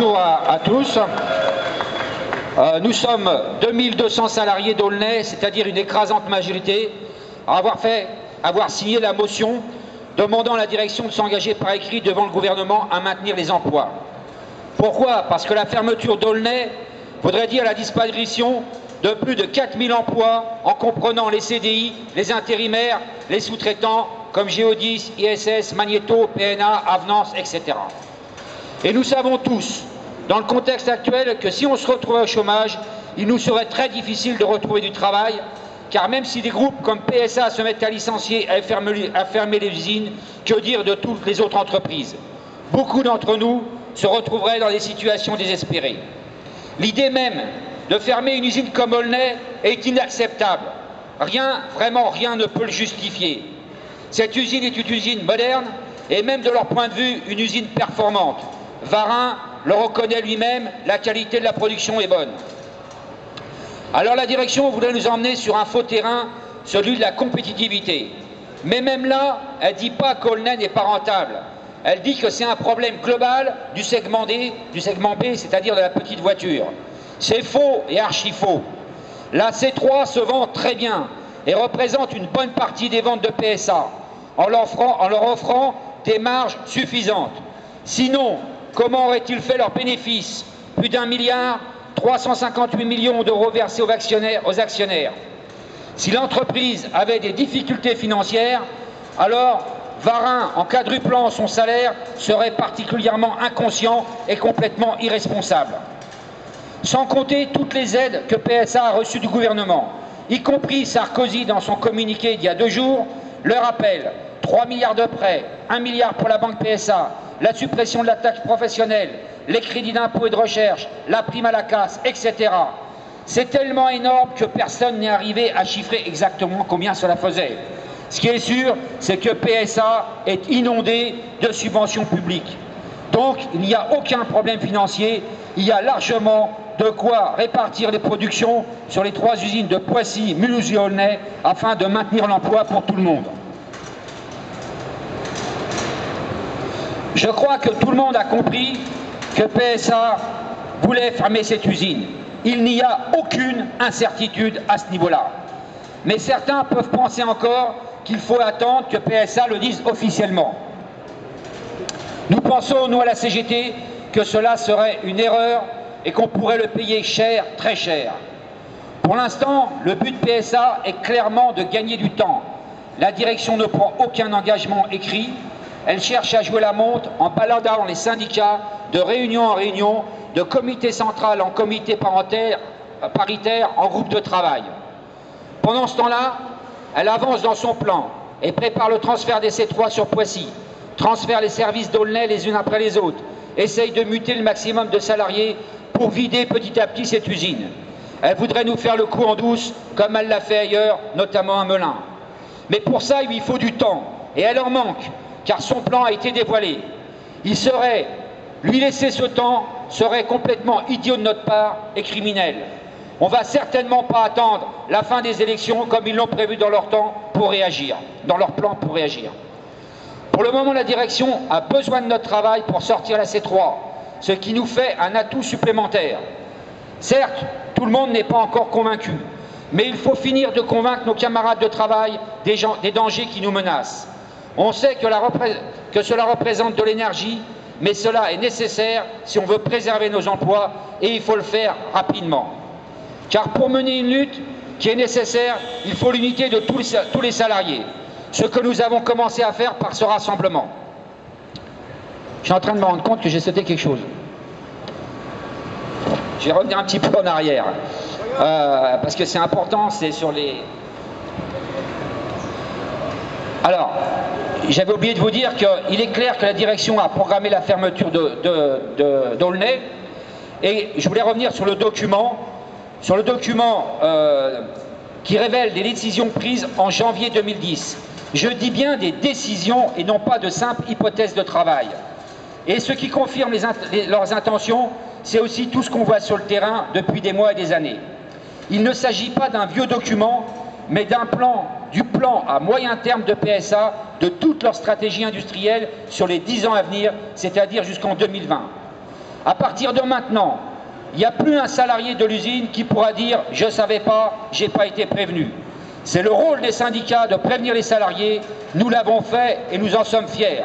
bonjour à tous. Nous sommes 2200 salariés d'Aulnay, c'est-à-dire une écrasante majorité, à avoir signé la motion demandant à la direction de s'engager par écrit devant le gouvernement à maintenir les emplois. Pourquoi? Parce que la fermeture d'Aulnay voudrait dire la disparition de plus de 4000 emplois en comprenant les CDI, les intérimaires, les sous-traitants comme Géodis, ISS, Magnéto, PNA, Avenance, etc. Et nous savons tous, dans le contexte actuel, que si on se retrouvait au chômage, il nous serait très difficile de retrouver du travail, car même si des groupes comme PSA se mettent à licencier, à fermer les usines, que dire de toutes les autres entreprises? Beaucoup d'entre nous se retrouveraient dans des situations désespérées. L'idée même de fermer une usine comme Aulnay est inacceptable. Vraiment rien ne peut le justifier. Cette usine est une usine moderne et même de leur point de vue une usine performante. Varin le reconnaît lui-même, la qualité de la production est bonne. Alors la direction voudrait nous emmener sur un faux terrain, celui de la compétitivité. Mais même là, elle ne dit pas qu'Aulnay n'est pas rentable. Elle dit que c'est un problème global du segment B, c'est-à-dire de la petite voiture. C'est faux et archi faux. La C3 se vend très bien et représente une bonne partie des ventes de PSA, en leur offrant des marges suffisantes. Sinon, comment auraient-ils fait leurs bénéfices? Plus d'1 milliard, 358 millions d'euros versés aux actionnaires. Si l'entreprise avait des difficultés financières, alors Varin, en quadruplant son salaire, serait particulièrement inconscient et complètement irresponsable. Sans compter toutes les aides que PSA a reçues du gouvernement, y compris Sarkozy dans son communiqué d'il y a 2 jours, le rappelle, 3 milliards de prêts, 1 milliard pour la banque PSA, la suppression de la taxe professionnelle, les crédits d'impôt et de recherche, la prime à la casse, etc. C'est tellement énorme que personne n'est arrivé à chiffrer exactement combien cela faisait. Ce qui est sûr, c'est que PSA est inondé de subventions publiques. Donc, il n'y a aucun problème financier, il y a largement de quoi répartir les productions sur les 3 usines de Poissy, Mulhouse et Aulnay afin de maintenir l'emploi pour tout le monde. Je crois que tout le monde a compris que PSA voulait fermer cette usine. Il n'y a aucune incertitude à ce niveau-là. Mais certains peuvent penser encore qu'il faut attendre que PSA le dise officiellement. Nous pensons, nous à la CGT, que cela serait une erreur et qu'on pourrait le payer cher, très cher. Pour l'instant, le but de PSA est clairement de gagner du temps. La direction ne prend aucun engagement écrit. Elle cherche à jouer la montre en baladant les syndicats de réunion en réunion, de comité central en comité paritaire, en groupe de travail. Pendant ce temps-là, elle avance dans son plan et prépare le transfert des C3 sur Poissy, transfère les services d'Aulnay les unes après les autres, essaye de muter le maximum de salariés pour vider petit à petit cette usine. Elle voudrait nous faire le coup en douce, comme elle l'a fait ailleurs, notamment à Melun. Mais pour ça, il lui faut du temps, et elle en manque, car son plan a été dévoilé. Lui laisser ce temps serait complètement idiot de notre part et criminel. On ne va certainement pas attendre la fin des élections comme ils l'ont prévu dans leur plan pour réagir. Pour le moment, la direction a besoin de notre travail pour sortir la C3, ce qui nous fait un atout supplémentaire. Certes, tout le monde n'est pas encore convaincu, mais il faut finir de convaincre nos camarades de travail des dangers qui nous menacent. On sait que cela représente de l'énergie, mais cela est nécessaire si on veut préserver nos emplois et il faut le faire rapidement. Car pour mener une lutte qui est nécessaire, il faut l'unité de tous les salariés, ce que nous avons commencé à faire par ce rassemblement. Je suis en train de me rendre compte que j'ai sauté quelque chose. Je vais revenir un petit peu en arrière, parce que c'est important, c'est sur les... Alors, j'avais oublié de vous dire qu'il est clair que la direction a programmé la fermeture d'Aulnay, et je voulais revenir sur le document qui révèle des décisions prises en janvier 2010. Je dis bien des décisions et non pas de simples hypothèses de travail. Et ce qui confirme leurs intentions, c'est aussi tout ce qu'on voit sur le terrain depuis des mois et des années. Il ne s'agit pas d'un vieux document, mais du plan à moyen terme de PSA, de toute leur stratégie industrielle sur les 10 ans à venir, c'est-à-dire jusqu'en 2020. À partir de maintenant, il n'y a plus un salarié de l'usine qui pourra dire « je ne savais pas, je n'ai pas été prévenu ». C'est le rôle des syndicats de prévenir les salariés, nous l'avons fait et nous en sommes fiers.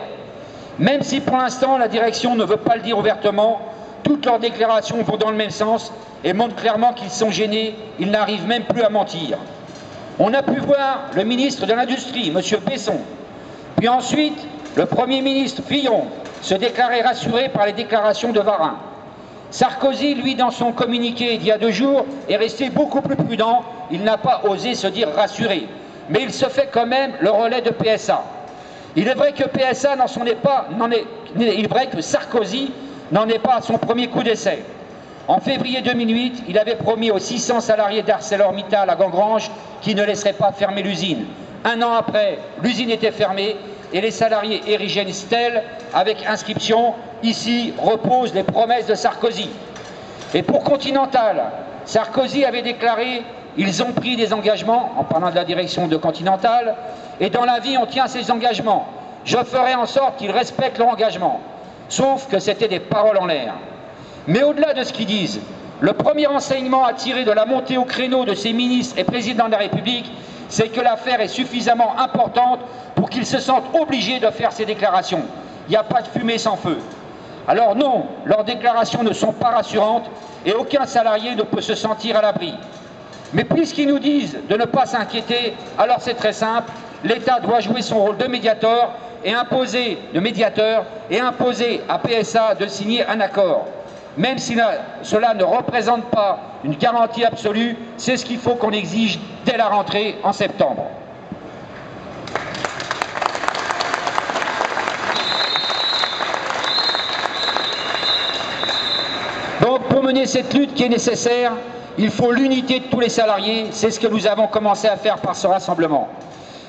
Même si pour l'instant la direction ne veut pas le dire ouvertement, toutes leurs déclarations vont dans le même sens et montrent clairement qu'ils sont gênés, ils n'arrivent même plus à mentir. On a pu voir le ministre de l'Industrie, M. Besson, puis ensuite le Premier ministre Fillon se déclarer rassuré par les déclarations de Varin. Sarkozy, lui, dans son communiqué d'il y a 2 jours, est resté beaucoup plus prudent. Il n'a pas osé se dire rassuré. Mais il se fait quand même le relais de PSA. Il est vrai que PSA il est vrai que Sarkozy n'en est pas à son premier coup d'essai. En février 2008, il avait promis aux 600 salariés d'ArcelorMittal à Gangrange qu'il ne laisserait pas fermer l'usine. 1 an après, l'usine était fermée et les salariés érigeaient une stèle avec inscription « Ici reposent les promesses de Sarkozy ». Et pour Continental, Sarkozy avait déclaré « Ils ont pris des engagements », en parlant de la direction de Continental, « et dans la vie on tient ses engagements. Je ferai en sorte qu'ils respectent leur engagement ». Sauf que c'était des paroles en l'air. Mais au-delà de ce qu'ils disent, le premier enseignement à tirer de la montée au créneau de ces ministres et présidents de la République, c'est que l'affaire est suffisamment importante pour qu'ils se sentent obligés de faire ces déclarations. Il n'y a pas de fumée sans feu. Alors non, leurs déclarations ne sont pas rassurantes et aucun salarié ne peut se sentir à l'abri. Mais puisqu'ils nous disent de ne pas s'inquiéter, alors c'est très simple, l'État doit jouer son rôle de médiateur et imposer à PSA de signer un accord. Même si cela ne représente pas une garantie absolue, c'est ce qu'il faut qu'on exige dès la rentrée en septembre. Donc pour mener cette lutte qui est nécessaire, il faut l'unité de tous les salariés, c'est ce que nous avons commencé à faire par ce rassemblement.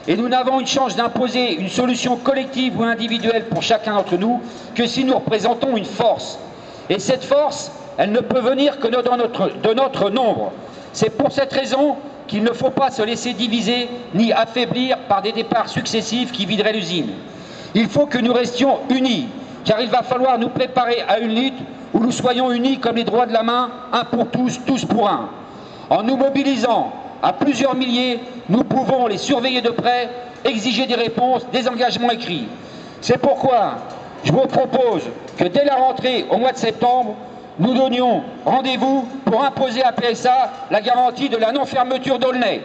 Et nous n'avons une chance d'imposer une solution collective ou individuelle pour chacun d'entre nous que si nous représentons une force. Et cette force, elle ne peut venir que de notre nombre. C'est pour cette raison qu'il ne faut pas se laisser diviser ni affaiblir par des départs successifs qui videraient l'usine. Il faut que nous restions unis, car il va falloir nous préparer à une lutte où nous soyons unis comme les doigts de la main, un pour tous, tous pour un. En nous mobilisant à plusieurs milliers, nous pouvons les surveiller de près, exiger des réponses, des engagements écrits. C'est pourquoi je vous propose que dès la rentrée au mois de septembre, nous donnions rendez-vous pour imposer à PSA la garantie de la non-fermeture d'Aulnay.